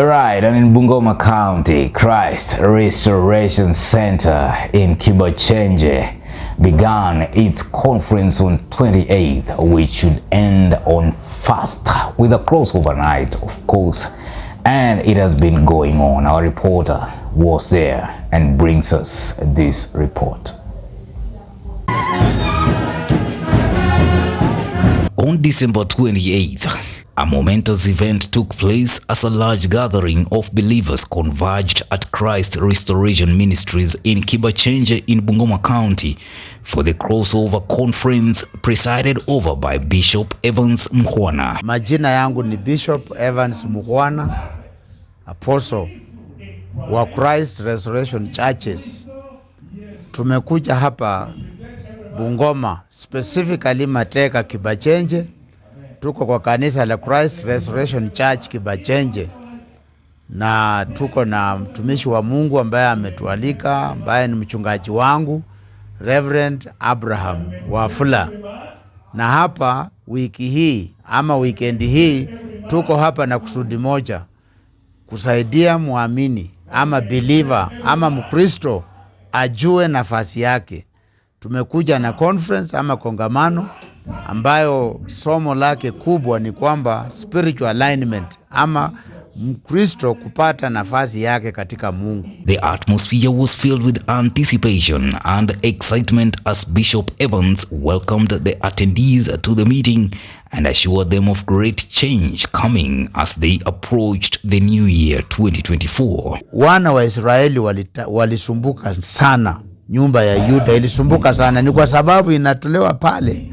Right, and in Bungoma County, Christ Restoration Center in Kibachenje began its conference on 28th, which should end on 1st with a crossover night, of course, and it has been going on. Our reporter was there and brings us this report. On December 28th, a momentous event took place as a large gathering of believers converged at Christ Restoration Ministries in Kibachenje in Bungoma County for the crossover conference presided over by Bishop Evans Mukhwana. Majina yangu ni Bishop Evans Mukhwana, apostle wa Christ Restoration Churches. Tumekuja hapa Bungoma, specifically Mateka Kibachenje. Tuko kwa kanisa la Christ Restoration Church Kibachenje, na tuko na mtumishi wa Mungu ambaye ametualika, ambaye ni mchungaji wangu, Reverend Abraham Wafula. Na hapa wiki hii ama weekend hii tuko hapa na kusudi moja, kusaidia muamini ama believer ama mkristo ajue nafasi yake. Tumekuja na conference ama kongamano ambayo somo lake kubwa ni kwamba spiritual alignment ama Mkristo kupata nafasi yake katika Mungu. The atmosphere was filled with anticipation and excitement as Bishop Evans welcomed the attendees to the meeting and assured them of great change coming as they approached the new year 2024. Wana wa Israeli walisumbuka sana. Nyumba ya Yuda ilisumbuka sana, ni kwa sababu inatolewa pale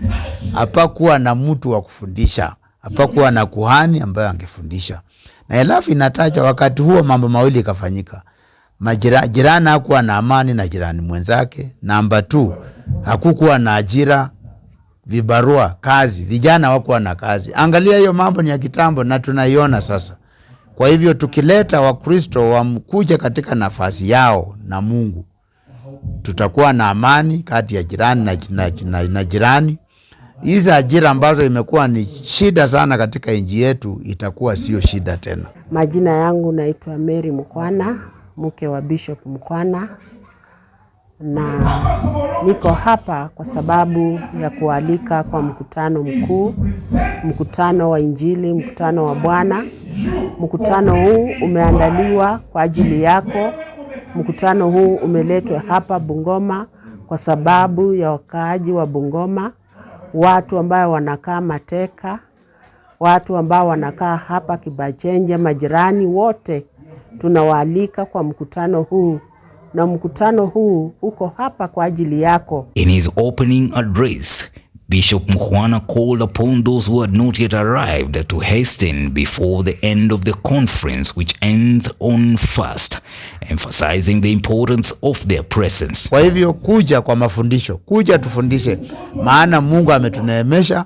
hapakuwa na mtu wa kufundisha, hapakuwa na kuhani ambaye angefundisha. Na halafu inataja wakati huo mambo mawili ikafanyika. Jirani hakuwa na amani na jirani mwenzake. Namba 2, hakukuwa na ajira, vibarua, kazi, vijana hawakuwa na kazi. Angalia, hiyo mambo ni ya kitambo na tunaiona sasa. Kwa hivyo tukileta Wakristo wamkuje katika nafasi yao na Mungu, tutakuwa na amani kati ya jirani na jirani. Hizi ajira ambazo imekuwa ni shida sana katika nchi yetu itakuwa sio shida tena. Majina yangu naitwa Mary Mukhwana, mke wa Bishop Mukhwana, na niko hapa kwa sababu ya kualika kwa mkutano mkuu, mkutano wa Injili, mkutano wa Bwana. Mkutano huu umeandaliwa kwa ajili yako. Mkutano huu umeletwa hapa Bungoma kwa sababu ya wakaaji wa Bungoma, watu ambao wanakaa Mateka, watu ambao wanakaa hapa Kibachenje, majirani wote tunawaalika kwa mkutano huu, na mkutano huu uko hapa kwa ajili yako. In his opening address, Bishop Mukhwana called upon those who had not yet arrived to hasten before the end of the conference, which ends on 1st, emphasizing the importance of their presence. Kwa hivyo kuja kwa mafundisho, kuja tufundishe, maana Mungu ametuneemesha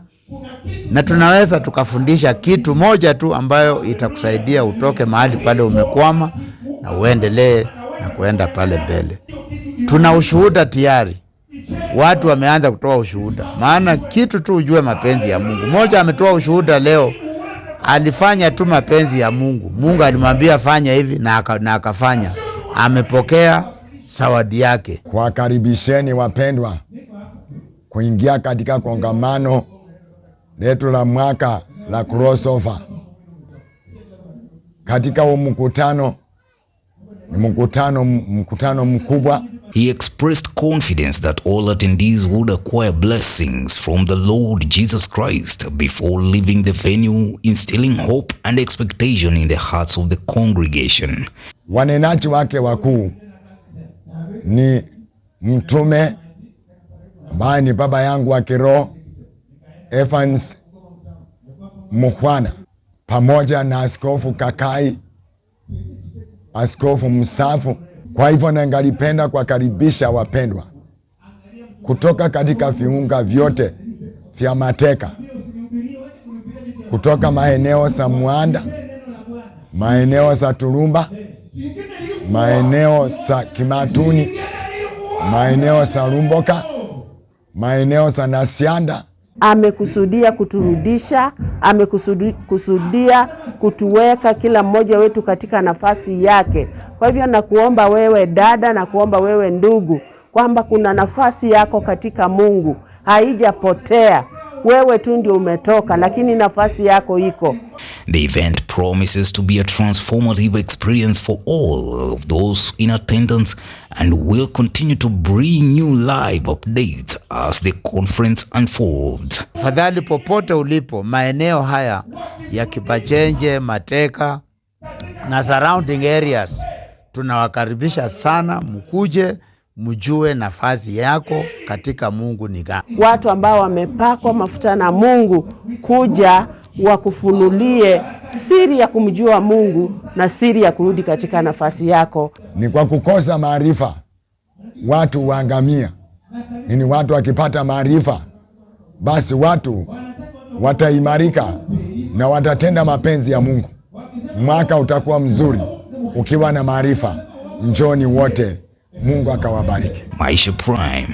na tunaweza tukafundisha kitu moja tu ambayo itakusaidia utoke mahali pale umekwama na uendelee na kuenda pale mbele. Tuna ushuhuda tayari. Watu wameanza kutoa ushuhuda. Maana kitu tu ujue mapenzi ya Mungu. Mmoja ametoa ushuhuda leo, alifanya tu mapenzi ya Mungu. Mungu alimwambia fanya hivi na akafanya. Amepokea zawadi yake. Kuwakaribisheni wapendwa kuingia katika kongamano letu la mwaka la crossover. Katika mkutano ni mkutano mkubwa. He expressed confidence that all attendees would acquire blessings from the Lord Jesus Christ before leaving the venue, instilling hope and expectation in the hearts of the congregation. Wanenaji wake wakuu ni mtume ambaye ni baba yangu wa kiroho Evans Mukhwana, pamoja na Askofu Kakai, Askofu Msafu. Kwa hivyo nangalipenda kuwakaribisha wapendwa kutoka katika viunga vyote vya Mateka, kutoka maeneo za Mwanda, maeneo za Turumba, maeneo za Kimatuni, maeneo za Rumboka, maeneo za Nasianda, amekusudia kuturudisha, amekusudia kutuweka kila mmoja wetu katika nafasi yake. Kwa hivyo nakuomba wewe dada, na kuomba wewe ndugu, kwamba kuna nafasi yako katika Mungu, haijapotea. Wewe tu ndio umetoka, lakini nafasi yako iko. The event promises to be a transformative experience for all of those in attendance and will continue to bring you live updates as the conference unfolds. Fadhali popote ulipo maeneo haya ya Kibachenje, Mateka na surrounding areas, tunawakaribisha sana mkuje mjue nafasi yako katika Mungu ni gani. Watu ambao wamepakwa mafuta na Mungu kuja wakufunulie siri ya kumjua Mungu na siri ya kurudi katika nafasi yako. Ni kwa kukosa maarifa watu waangamia. Ni watu wakipata maarifa, basi watu wataimarika na watatenda mapenzi ya Mungu. Mwaka utakuwa mzuri ukiwa na maarifa. Njoni wote, Mungu akawabariki. Maisha Prime.